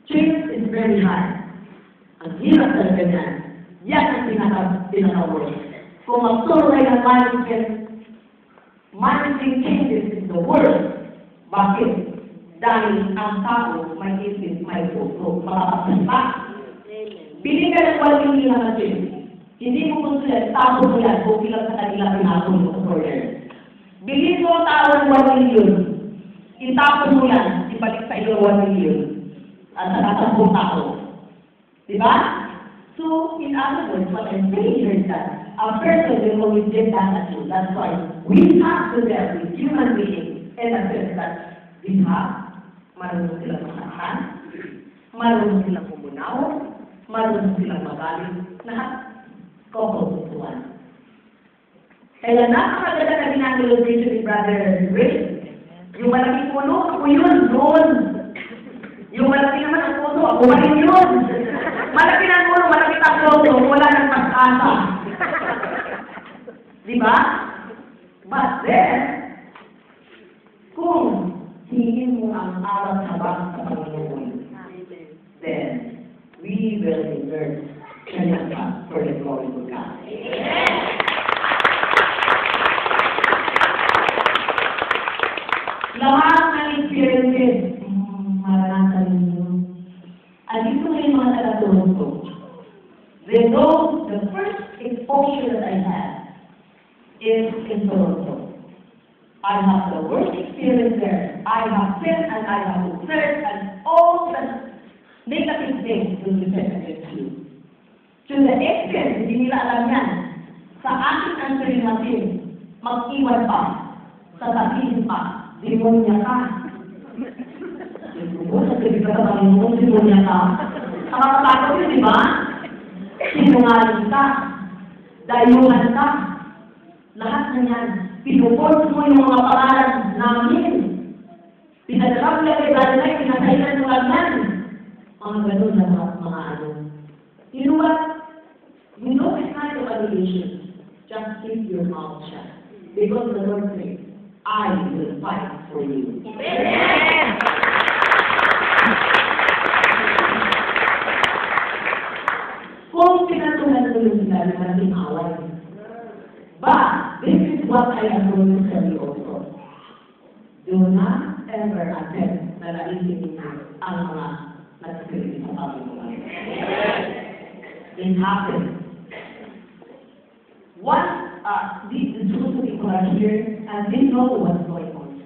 Change is very hard. Ang hirap talaga niyan. Yan ang pinaka-worst. Kung magtuloy ng managing changes is the worst. Bakit? Dahil ang tao may isip, may puso, makakasama. Bili ka ng 1 million na change. Hindi mo gusto yan, tabo mo yan, kung ilang sa kanila pinapon mo sa corner. Bili mo ang tao ng 1 million. Itapon mo yan, ibalik sa iyo 1 million. At sa 10 tao. Diba? So, in other words, what I'm saying here is that a person will always get back at you. That's why we have to deal with human beings in a sense that we have marunong silang masaktan, marunong silang umunaw, marunong silang magaling, lahat kompromisoan. Kaya napakaganda na ginag-illustration ni Brother Ray. Yung malaking puno, ako yun, doon. Yung malaki naman ang puno, ako rin yun. Malaki na ang puno, malaki ang puno, wala nang pag-asa. Diba? But then, kung hingin mo ang alam sa bang sa Panginoon, then we will deserve kanyang for the glory of God. Lahat ng experiences, maranasan ninyo. At dito na yung mga taga-Toronto. They know the first exposure that I had is in Toronto. I have the worst experience there. I have sin and I have observed and all the negative things will be said against you. To the extent, hindi nila alam yan, sa ating ang sarimatin, mag-iwan pa, sa sabihin pa, demonya ka. Sa sabihin ka sa Panginoon, demonya ka. Ang matatakot yun, di ba? Sinungaling ka, dayuhan ka, lahat na yan. Pinuport mo yung mga pangalan namin. Pinadalap lang kay Brother Mike, pinasailan mo lang yan. Mga ganun na mga ano. You know what? You know this kind of allegations. Just keep your mouth shut. Because the Lord says, I will fight for you. Amen! Kung pinatulan mo yung sinabi na natin away. But, this is what I am going to tell you also. Do not ever attempt na naisin ninyo ang mga nagsisilip sa Panginoon. It happens. These two people are here and they know what's going on.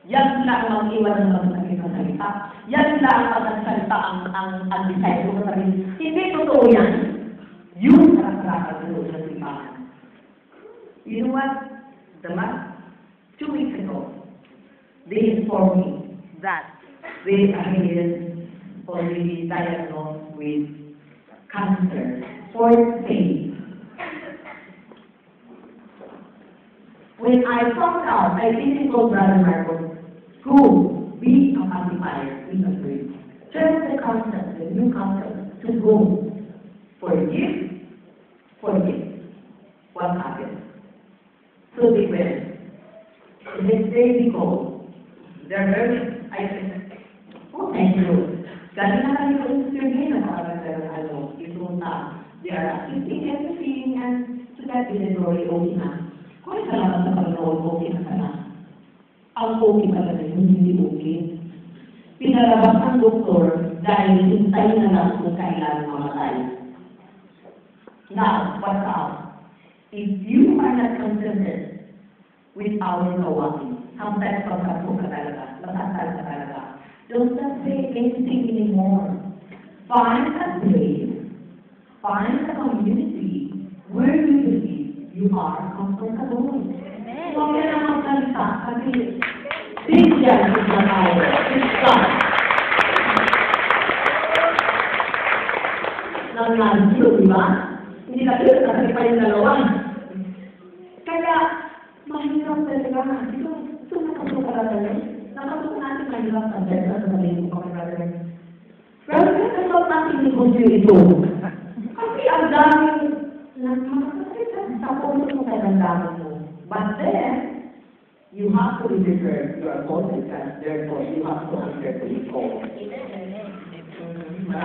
Yan sila ang mag-iwan ng magsasabi ng salita. Yan sila ang magsasalita ang design ko sabi. Hindi totoo yan. Yung sarap-sarap ng loob ng simbahan. You know what? The last 2 weeks ago, they informed me that they are already diagnosed with cancer, 4th stage. When I found out, I didn't call Brother Marcos, who be a pacifier in the street. Just the concept, the new concept, to go forgive. What happened? So they went. The next day they called. They're very, I said, oh, thank you. Kasi na kami ko interview na parang they are assisting everything and to that is a glory okay na. Kung salamat sa Panginoon, okay na sana. Ang okay pala na yun, hindi okay. Pinalabas ang doktor dahil hintayin na lang kung kailan mamatay. Now, what's up? If you are not contented with our kawain, sometimes pagkapo ka talaga, matasal ka talaga, don't say anything anymore. Find a place, find a community where you believe you are comfortable. Huwag ka na magsalita kasi bigyan is the power. It's God. Nangyari yun, di ba? Hindi ka sila kasi pa yung dalawa. Kaya, mahirap talaga. Ito nakasuka na talaga. Nakasuka natin mahirap talaga sa sabihin ko kami brother. Pero nakasuka natin negosyo ito. Kasi ang daming sa puno mo kaya ang daming mo. But then, you have to be prepared. You are called to God. Therefore, you have to answer to His call.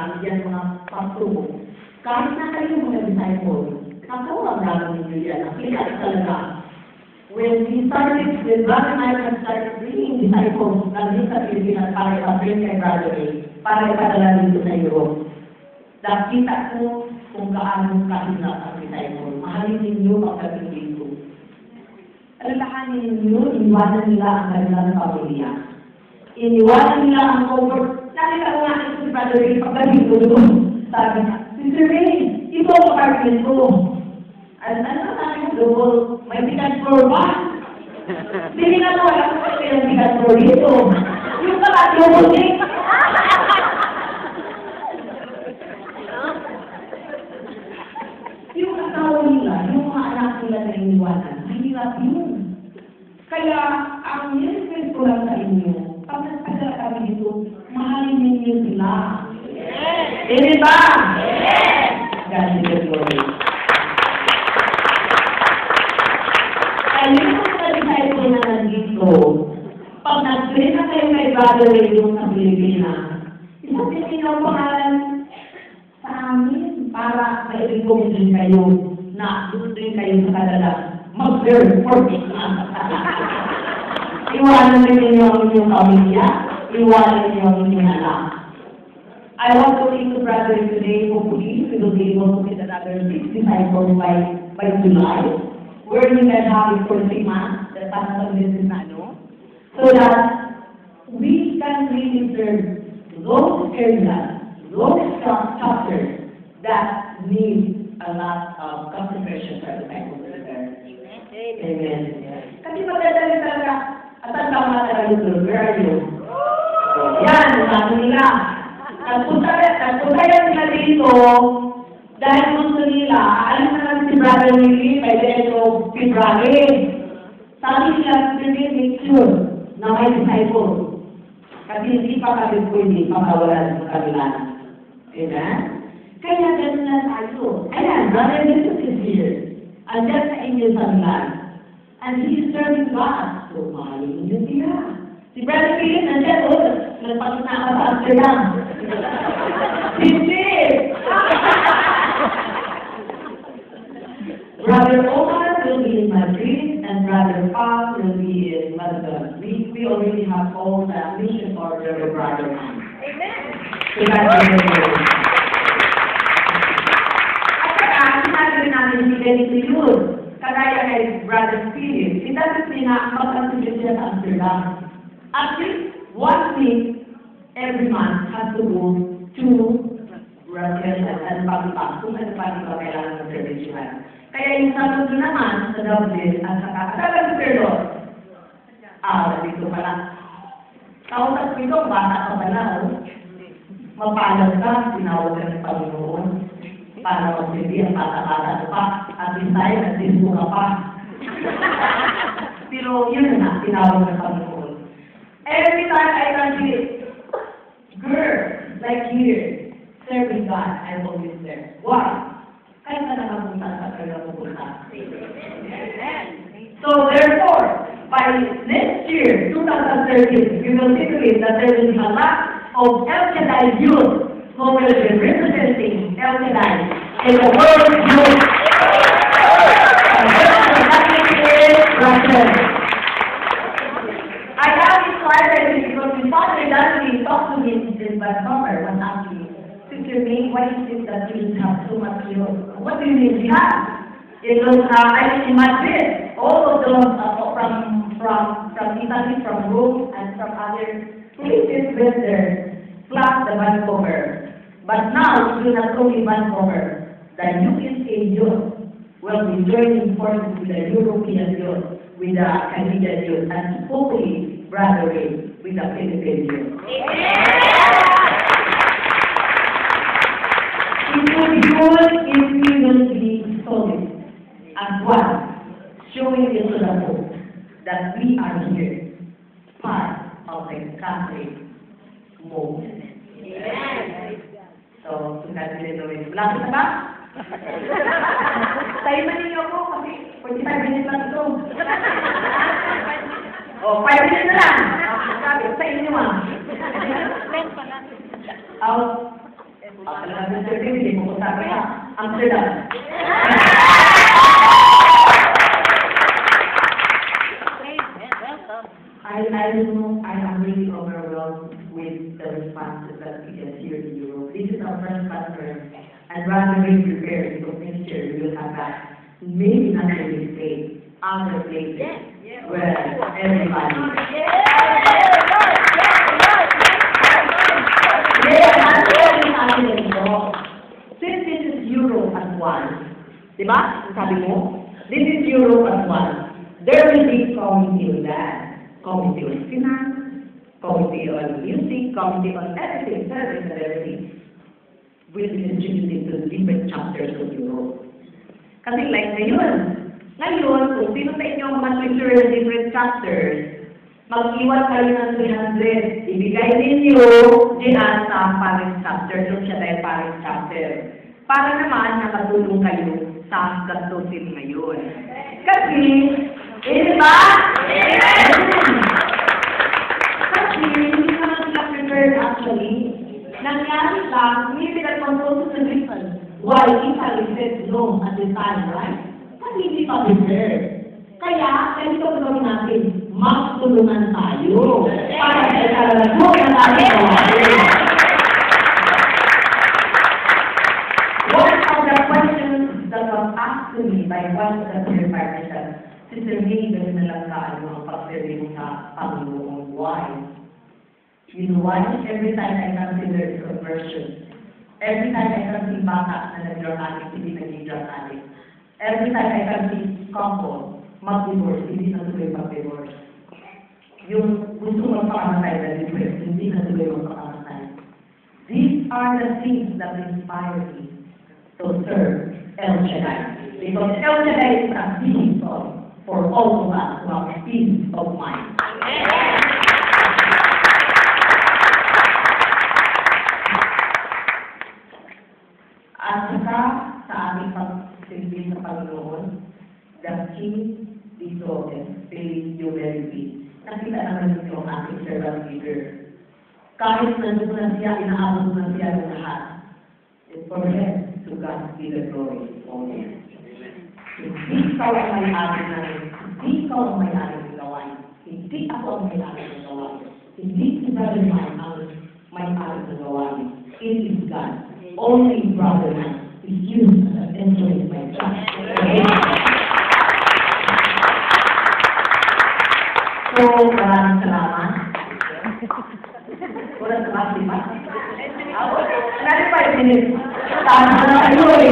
namin yan mga pagsubok. Kahit na kayo mga disciples, nakawag namin ninyo yan. Nakita talaga. When we started, when Brother and I started bringing disciples na dito sa Pilipinas para ipag-bring kay Brother Ray, para ipadala dito sa Europe, nakita ko kung gaano kahirap ang disciples. Mahalin ninyo pagdating dito. Alalahanin ninyo, iniwanan nila ang kanilang pamilya. Iniwanan nila ang comfort. Nakita ko nga ito si Brother Ray pagdating ko doon. Sabi niya, Sister Ray, ito ang apartment ko. Ano sabi mo, double, may bigat floor ba? Hindi na ko, alam ko kayo yung bigat floor dito. Yung pala, double deck. Yung asawa nila, yung mga anak nila na iniwanan, mahirap yun. Kaya, ang nilipin ko lang sa inyo, pag nagpadala kami dito, mahalin ninyo sila. Hindi ba? God is the glory. Kaya yung mga disciple na nandito, pag nag-pray na kayo kay Brother Ray yung sa Pilipinas, isabihin niyo ang pangalan sa amin para ma-recommend din kayo na doon din kayo sa Canada mag-learn for me. Iwanan din niyo ang inyong pamilya, iwanan niyo ang inyong anak. I want to leave the Brother Ray today, hopefully we will be able to get another 6 disciples by July. Where you can have it for 3 months, the pastor is so that we can really serve those areas, those chapters that need a lot of concentration for the disciples there. Amen. Kasi magdadali talaga, at ang tama talaga doon, where are you? Yan, sabi nila. Nagpunta yan nila dito, dahil gusto nila, alam naman si Brother Willie by the end of February. Sabi nila, make sure na may disciple. Kasi hindi pa kami pwede makawalan sa kanila. Amen? Kaya ganun na tayo. Ayan, Brother Jesus is here. Andiyan sa inyo sa Milan. And he is serving God. So, mahalin niyo sila. Si Brother Willie, nandiyan doon. Nagpagod na ako sa Amsterdam. Hindi! Brother Omar will be in Madrid, and Brother Paul will be in Melbourne. We already have all the mission order with Brother Paul. Amen. So that's the glory. At saka, sinabi namin si Dennis yun, kagaya kay Brother Philip, it doesn't mean na mag-contribute siya sa Amsterdam. At least, 1 week, every month has to go to Brazil and Pagpag. Kung ano pa ito kailangan ng service. Kaya yung sabi naman sa Dublin at saka sa Perlo, dito pala. Kautas dito, bata ka pala, mapalag ka, tinawag ka ng Panginoon, para magsindi ang bata-bata pa, at insay, at disco ka pa. Pero yun na, tinawag ng Panginoon. Every time I can see girl, like here, serving God, I'm always there. Why? Kaya ka nakapunta sa kaya pupunta. So therefore, by next year, 2013, we will see to it that there will be a lot of El Shaddai youth who will be representing El Shaddai in the world youth. And I have inspired because my father actually talked to me in Vancouver one afternoon. Sister May, why is it that you have so much youth? What do you mean we have? It was, I can imagine, all of those from Italy, from Rome, and from other places with their class, the Vancouver. But now, we do not only Vancouver, the USA youth will be joining forces with the European youth, with the Canadian youth, and hopefully, Brother Ray, with the Philippine youth. It will be good if we will be solid as one, showing it to the world that we are here, part of the Catholic movement. So, congratulations. Malapit na ba? Tayo man ninyo ako kasi 45 minutes lang ito. O, 5 minutes na lang. Sabi, sa inyo Talagang Mr. Tim, hindi mo ko sabi ka. Amsterdam. I don't know, I am really overwhelmed with the responses that we get here in Europe. This is our first conference, and rather be prepared because next year we will have that. Maybe not in this place, other places where everybody. Since this is Europe as one, diba? Sabi mo, this is Europe as one. There will be committee on that. Committee on finance, committee on music, committee on everything, service and everything. Will be distributed to different chapters of Europe. Kasi like ngayon, kung sino sa inyo ang mag-lecture in different chapters, mag-iwan kayo ng 300, ibigay ninyo diyan sa Paris chapter, doon siya dahil Paris chapter. Para naman nakatulong kayo sa gastusin ngayon. Kasi, diba? Kasi, hindi naman sila prepared actually. Nangyari lang, hindi pinag-control sa reason why Italy said no at the time, right? Kasi hindi pa prepared. Kaya, ganito ko gawin natin, magtulungan tayo para sa ikalalasok na natin gawin. One of the questions that was asked to me by one of the prayer participants, Sister May, gano'n na lang kaano ang pag-serve mo sa Panginoon. Why? You know why? Every time I consider conversion, every time I can see bata na nag-drug addict, hindi naging drug addict. Every time I can see couple, mag-divorce, hindi na tuloy mag-divorce. Yung gusto magpakamatay na divorce, hindi na tuloy magpakamatay. These are the things that inspire me to serve El Shaddai. Because El Shaddai is a peace for all of us who have peace of mind. At saka sa aming pagsilbi sa Panginoon, the King Disoten, Philip Juventus, nakita naman ito ang aking servant leader. Kahit nandun na siya, inaabot na siya ng lahat. And for him, to God be the glory. Amen. Hindi ikaw ang may-ari namin. Hindi ikaw ang may-ari ng gawain. Hindi ako ang may-ari ng gawain. Hindi si Brother Mike ang may-ari ng gawain. It is God. Only Brother Mike is used as an instrument by God. So, maraming salamat. Wala salamat, di ba? 95 minutes. Tama na kayo eh.